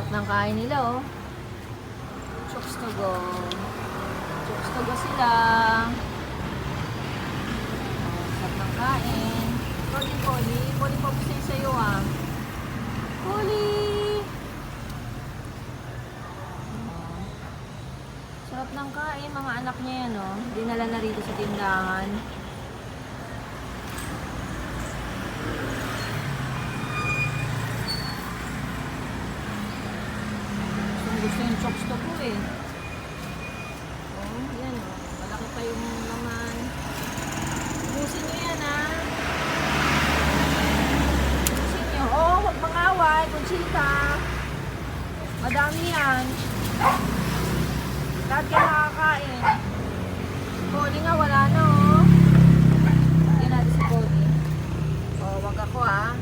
Sarap ng kain nila, oh. Chokes to go. Chokes to go sila. Oh, sarap ng kain. Poli. Poli pa gusto yung sa'yo, ah. Poli! Oh. Sarap ng kain. Mga anak niya yan, oh. Dinala na rito sa tindahan. Gusto yung chokes to po eh. Oh, yan oh. Malaki pa yung laman. Ubusin nyo yan ha. Ubusin nyo. Oh, huwag mangaway. Conchita. Madami yan. Lahat kayo nakakain. Poli nga wala na oh. Yan natin si Poli. Oh, wag ako ah.